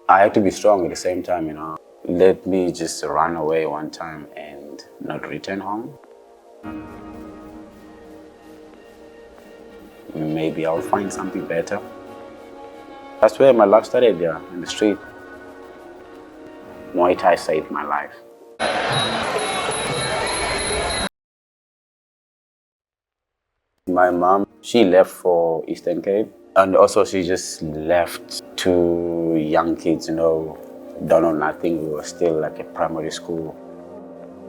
I had to be strong at the same time, you know. Let me just run away one time and not return home. Maybe I'll find something better. That's where my life started, yeah, in the street. Muay Thai saved my life. My mom, she left for Eastern Cape, and also she just left two young kids, you know, don't know nothing. We were still like a primary school.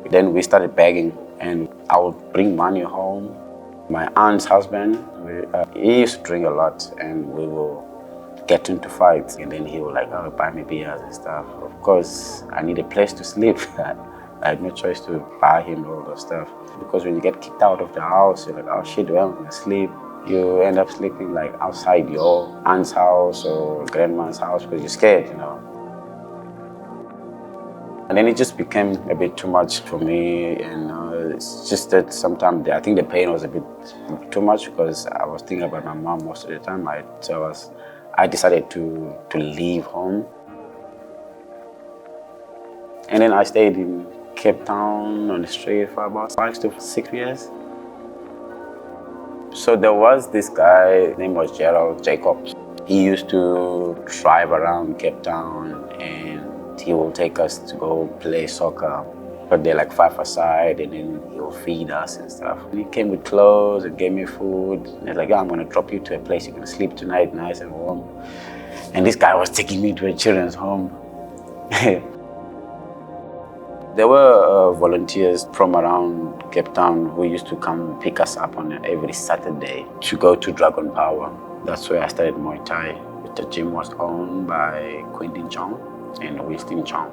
Then we started begging, and I would bring money home. My aunt's husband, he used to drink a lot, and we will get into fights. And then he would like, oh, buy me beers and stuff. Of course, I need a place to sleep. I had no choice to buy him all that stuff. Because when you get kicked out of the house, you're like, oh shit, where am I gonna sleep? You end up sleeping like outside your aunt's house or grandma's house because you're scared, you know. And then it just became a bit too much for me, and it's just that sometimes I think the pain was a bit too much because I was thinking about my mom most of the time. I decided to leave home, and then I stayed in Cape Town on the street for about 5 to 6 years. So there was this guy, his name was Berold Jacobs. He used to drive around Cape Town and he will take us to go play soccer. But they're like 5-a-side and then he'll feed us and stuff. And he came with clothes and gave me food. And he's like, yeah, I'm gonna drop you to a place you can sleep tonight, nice and warm. And this guy was taking me to a children's home. There were volunteers from around Cape Town who used to come pick us up on every Saturday to go to Dragon Power. That's where I started Muay Thai. The gym was owned by Quentin Chong and Winston Chong.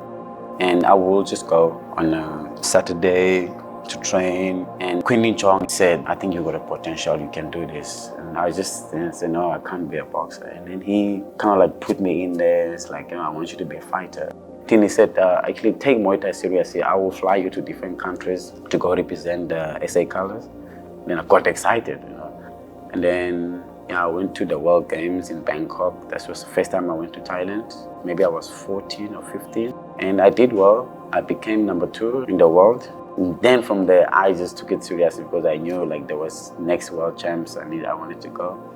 And I will just go on a Saturday to train. And Quentin Chong said, I think you got a potential, you can do this. And I just said, no, I can't be a boxer. And then he kind of like put me in there. It's like, you know, I want you to be a fighter. Then he said, actually take Muay Thai seriously. I will fly you to different countries to go represent the SA colors. Then I got excited, you know. And then I went to the World Games in Bangkok. That was the first time I went to Thailand. Maybe I was 14 or 15. And I did well. I became number 2 in the world. And then from there, I just took it seriously because I knew like there was next World Champs I wanted to go.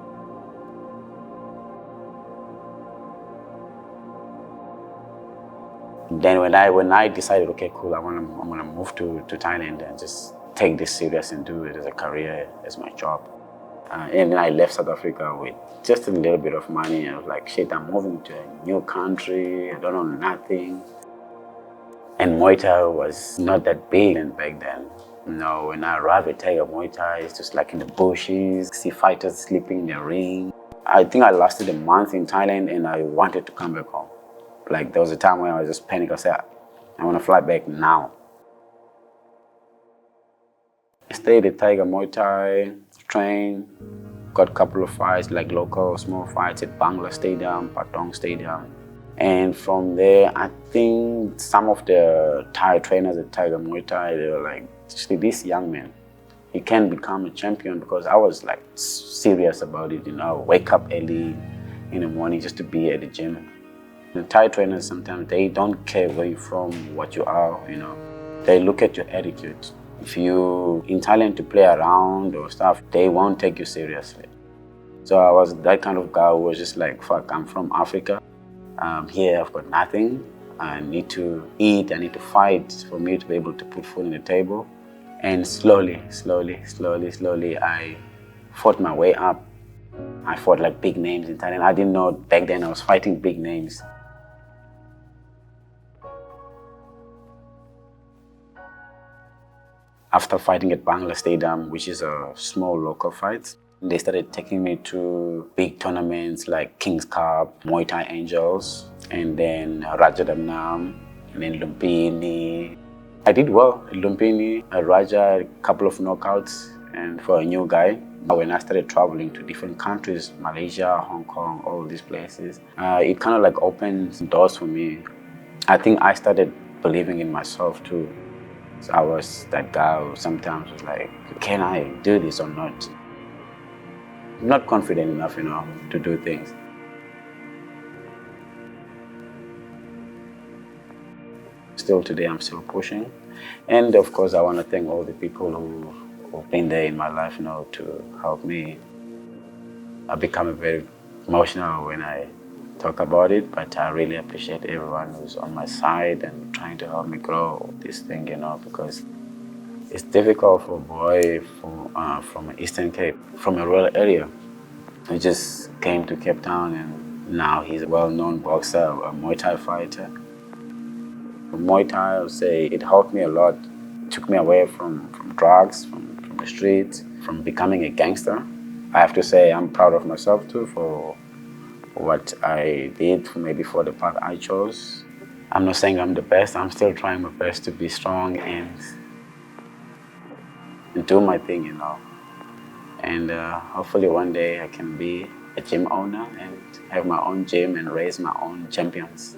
Then when I decided, okay, cool, I'm gonna move to Thailand and just take this serious and do it as a career, as my job. And then I left South Africa with just a little bit of money. I was like, shit, I'm moving to a new country, I don't know nothing. And Muay Thai was not that big back then. You know, when I arrived at Tiger Muay Thai, it's just like in the bushes, see fighters sleeping in the ring. I think I lasted a month in Thailand and I wanted to come back home. Like there was a time when I was just panicked. I said, I want to fly back now. I stayed at Tiger Muay Thai, trained, got a couple of fights, like local small fights at Bangla Stadium, Patong Stadium. And from there, I think some of the Thai trainers at Tiger Muay Thai, they were like, actually this young man, he can become a champion, because I was like serious about it, you know, wake up early in the morning just to be at the gym. The Thai trainers sometimes, they don't care where you're from, what you are, you know. They look at your attitude. If you in Thailand to play around or stuff, they won't take you seriously. So I was that kind of guy who was just like, fuck, I'm from Africa. Here I've got nothing. I need to eat, I need to fight for me to be able to put food on the table. And slowly, I fought my way up. I fought like big names in Thailand. I didn't know back then I was fighting big names. After fighting at Bangla Stadium, which is a small local fight, they started taking me to big tournaments like King's Cup, Muay Thai Angels, and then Rajadamnam, and then Lumpini. I did well at Lumpini, at Raja, a couple of knockouts, and for a new guy. When I started traveling to different countries, Malaysia, Hong Kong, all these places, it kind of like opened doors for me. I think I started believing in myself too. So I was that guy who sometimes was like, can I do this or not? Not confident enough, you know, to do things. Still today, I'm still pushing. And of course, I want to thank all the people who've been there in my life, to help me. I become very emotional when I talk about it, but I really appreciate everyone who's on my side and trying to help me grow this thing, because it's difficult for a boy from Eastern Cape, from a rural area. He just came to Cape Town and now he's a well-known boxer, a Muay Thai fighter. Muay Thai, I would say, it helped me a lot. It took me away from drugs, from the streets, from becoming a gangster. I have to say I'm proud of myself too for what I did, maybe for the path I chose. I'm not saying I'm the best, I'm still trying my best to be strong and do my thing, And hopefully one day I can be a gym owner and have my own gym and raise my own champions.